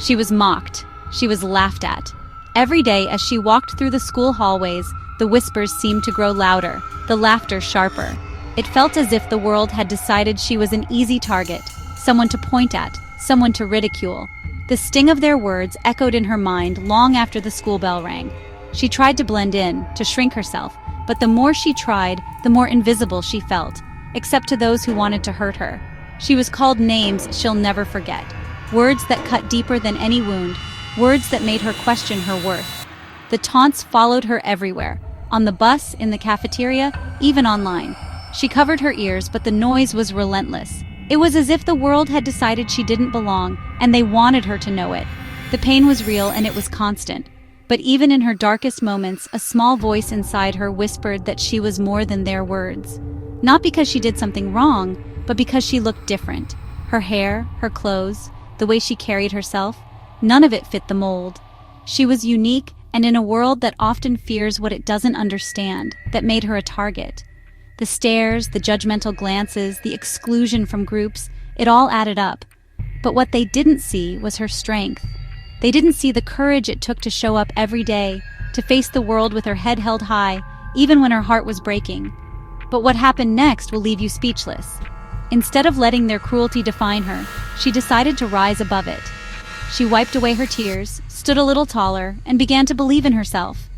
She was mocked. She was laughed at. Every day as she walked through the school hallways, the whispers seemed to grow louder, the laughter sharper. It felt as if the world had decided she was an easy target, someone to point at, someone to ridicule. The sting of their words echoed in her mind long after the school bell rang. She tried to blend in, to shrink herself, but the more she tried, the more invisible she felt, except to those who wanted to hurt her. She was called names she'll never forget, words that cut deeper than any wound, words that made her question her worth. The taunts followed her everywhere, on the bus, in the cafeteria, even online. She covered her ears, but the noise was relentless. It was as if the world had decided she didn't belong, and they wanted her to know it. The pain was real and it was constant. But even in her darkest moments, a small voice inside her whispered that she was more than their words. Not because she did something wrong, but because she looked different. Her hair, her clothes, the way she carried herself, none of it fit the mold. She was unique, and in a world that often fears what it doesn't understand, that made her a target. The stares, the judgmental glances, the exclusion from groups, it all added up. But what they didn't see was her strength. They didn't see the courage it took to show up every day, to face the world with her head held high, even when her heart was breaking. But what happened next will leave you speechless. Instead of letting their cruelty define her, she decided to rise above it. She wiped away her tears, stood a little taller, and began to believe in herself.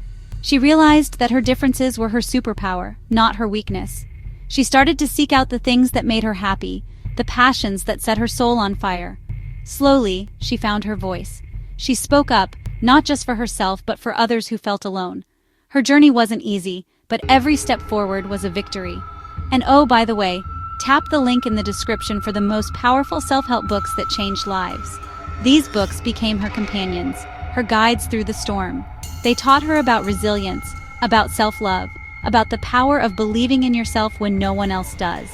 She realized that her differences were her superpower, not her weakness. She started to seek out the things that made her happy, the passions that set her soul on fire. Slowly, she found her voice. She spoke up, not just for herself but for others who felt alone. Her journey wasn't easy, but every step forward was a victory. And oh, by the way, tap the link in the description for the most powerful self-help books that changed lives. These books became her companions, her guides through the storm. They taught her about resilience, about self-love, about the power of believing in yourself when no one else does.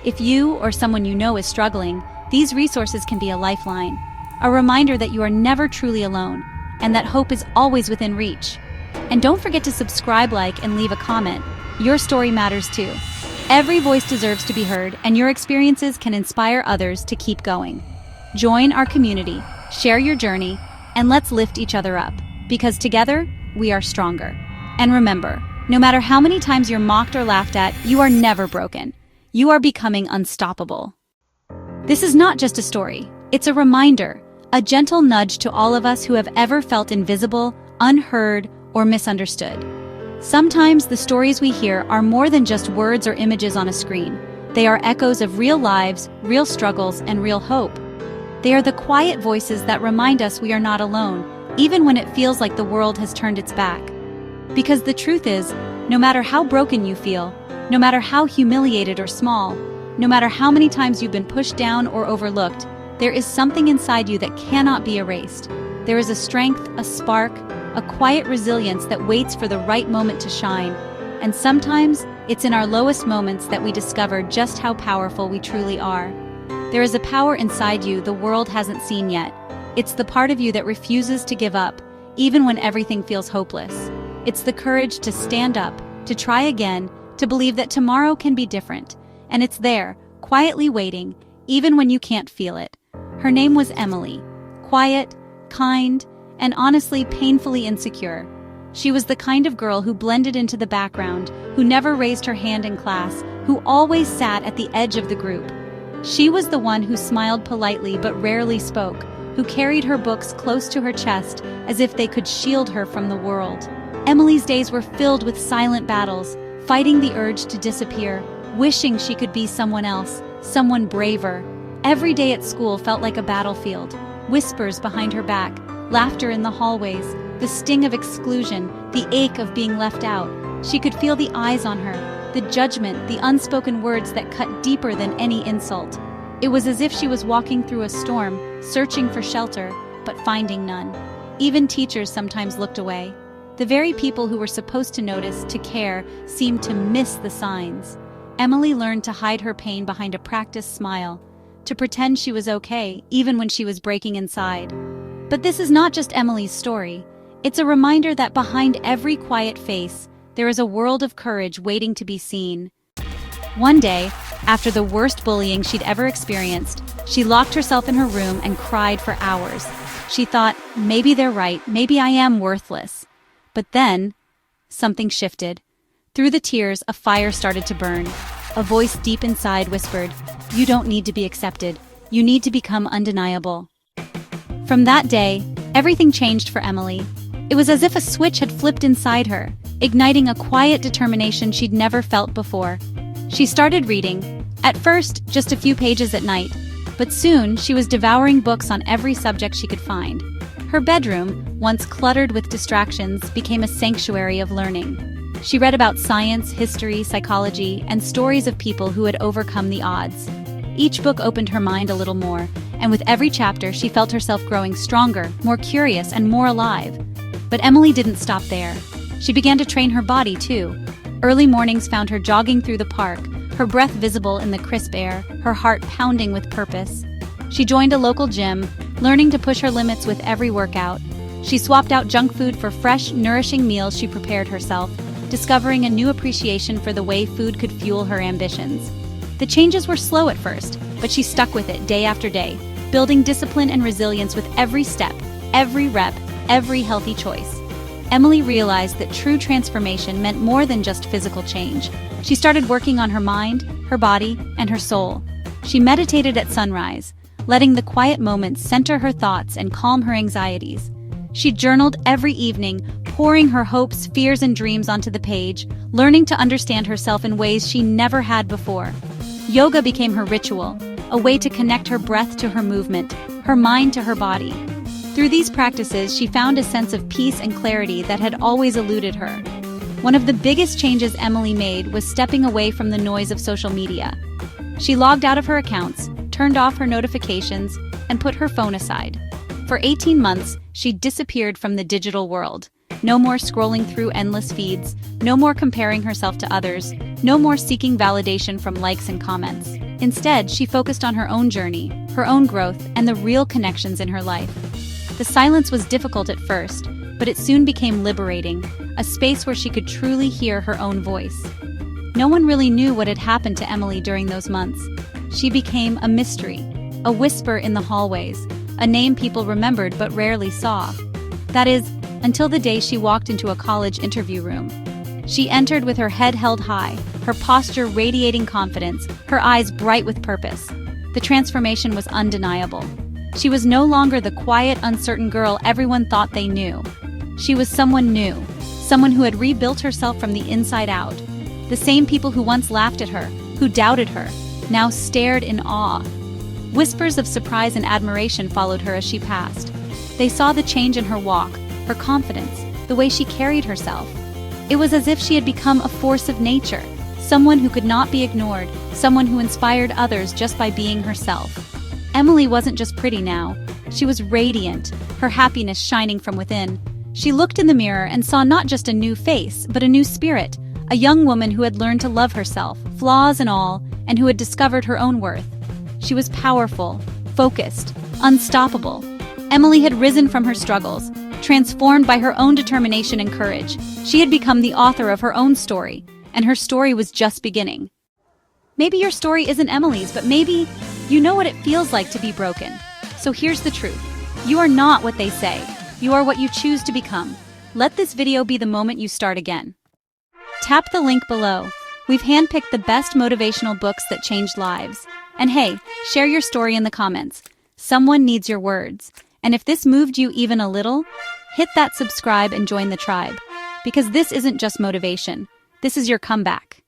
If you or someone you know is struggling, these resources can be a lifeline, a reminder that you are never truly alone, and that hope is always within reach. And don't forget to subscribe, like, and leave a comment. Your story matters too. Every voice deserves to be heard, and your experiences can inspire others to keep going. Join our community, share your journey, and let's lift each other up. Because together, we are stronger. And remember, no matter how many times you're mocked or laughed at, you are never broken. You are becoming unstoppable. This is not just a story. It's a reminder, a gentle nudge to all of us who have ever felt invisible, unheard, or misunderstood. Sometimes the stories we hear are more than just words or images on a screen. They are echoes of real lives, real struggles, and real hope. They are the quiet voices that remind us we are not alone, even when it feels like the world has turned its back. Because the truth is, no matter how broken you feel, no matter how humiliated or small, no matter how many times you've been pushed down or overlooked, there is something inside you that cannot be erased. There is a strength, a spark, a quiet resilience that waits for the right moment to shine. And sometimes, it's in our lowest moments that we discover just how powerful we truly are. There is a power inside you the world hasn't seen yet. It's the part of you that refuses to give up, even when everything feels hopeless. It's the courage to stand up, to try again, to believe that tomorrow can be different. And it's there, quietly waiting, even when you can't feel it. Her name was Emily. Quiet, kind, and honestly painfully insecure. She was the kind of girl who blended into the background, who never raised her hand in class, who always sat at the edge of the group. She was the one who smiled politely but rarely spoke, who carried her books close to her chest as if they could shield her from the world. Emily's days were filled with silent battles, fighting the urge to disappear, wishing she could be someone else, someone braver. Every day at school felt like a battlefield. Whispers behind her back, laughter in the hallways, the sting of exclusion, the ache of being left out. She could feel the eyes on her, the judgment, the unspoken words that cut deeper than any insult. It was as if she was walking through a storm, searching for shelter, but finding none. Even teachers sometimes looked away. The very people who were supposed to notice, to care, seemed to miss the signs. Emily learned to hide her pain behind a practiced smile, to pretend she was okay, even when she was breaking inside. But this is not just Emily's story. It's a reminder that behind every quiet face, there is a world of courage waiting to be seen. One day, After the worst bullying she'd ever experienced, she locked herself in her room and cried for hours. She thought, maybe they're right, maybe I am worthless. But then, something shifted. Through the tears, a fire started to burn. A voice deep inside whispered, "You don't need to be accepted. You need to become undeniable." From that day, everything changed for Emily. It was as if a switch had flipped inside her, igniting a quiet determination she'd never felt before. She started reading, at first just a few pages at night, but soon she was devouring books on every subject she could find. Her bedroom, once cluttered with distractions, became a sanctuary of learning. She read about science, history, psychology, and stories of people who had overcome the odds. Each book opened her mind a little more, and with every chapter she felt herself growing stronger, more curious, and more alive. But Emily didn't stop there. She began to train her body too. Early mornings found her jogging through the park, her breath visible in the crisp air, her heart pounding with purpose. She joined a local gym, learning to push her limits with every workout. She swapped out junk food for fresh, nourishing meals she prepared herself, discovering a new appreciation for the way food could fuel her ambitions. The changes were slow at first, but she stuck with it day after day, building discipline and resilience with every step, every rep, every healthy choice. Emily realized that true transformation meant more than just physical change. She started working on her mind, her body, and her soul. She meditated at sunrise, letting the quiet moments center her thoughts and calm her anxieties. She journaled every evening, pouring her hopes, fears, and dreams onto the page, learning to understand herself in ways she never had before. Yoga became her ritual, a way to connect her breath to her movement, her mind to her body. Through these practices, she found a sense of peace and clarity that had always eluded her. One of the biggest changes Emily made was stepping away from the noise of social media. She logged out of her accounts, turned off her notifications, and put her phone aside. For 18 months, she disappeared from the digital world. No more scrolling through endless feeds, no more comparing herself to others, no more seeking validation from likes and comments. Instead, she focused on her own journey, her own growth, and the real connections in her life. The silence was difficult at first, but it soon became liberating, a space where she could truly hear her own voice. No one really knew what had happened to Emily during those months. She became a mystery, a whisper in the hallways, a name people remembered but rarely saw. That is, until the day she walked into a college interview room. She entered with her head held high, her posture radiating confidence, her eyes bright with purpose. The transformation was undeniable. She was no longer the quiet, uncertain girl everyone thought they knew. She was someone new, someone who had rebuilt herself from the inside out. The same people who once laughed at her, who doubted her, now stared in awe. Whispers of surprise and admiration followed her as she passed. They saw the change in her walk, her confidence, the way she carried herself. It was as if she had become a force of nature, someone who could not be ignored, someone who inspired others just by being herself. Emily wasn't just pretty now. She was radiant, her happiness shining from within. She looked in the mirror and saw not just a new face, but a new spirit, a young woman who had learned to love herself, flaws and all, and who had discovered her own worth. She was powerful, focused, unstoppable. Emily had risen from her struggles, transformed by her own determination and courage. She had become the author of her own story, and her story was just beginning. Maybe your story isn't Emily's, but maybe you know what it feels like to be broken. So here's the truth. You are not what they say. You are what you choose to become. Let this video be the moment you start again. Tap the link below. We've handpicked the best motivational books that changed lives. And hey, share your story in the comments. Someone needs your words. And if this moved you even a little, hit that subscribe and join the tribe. Because this isn't just motivation. This is your comeback.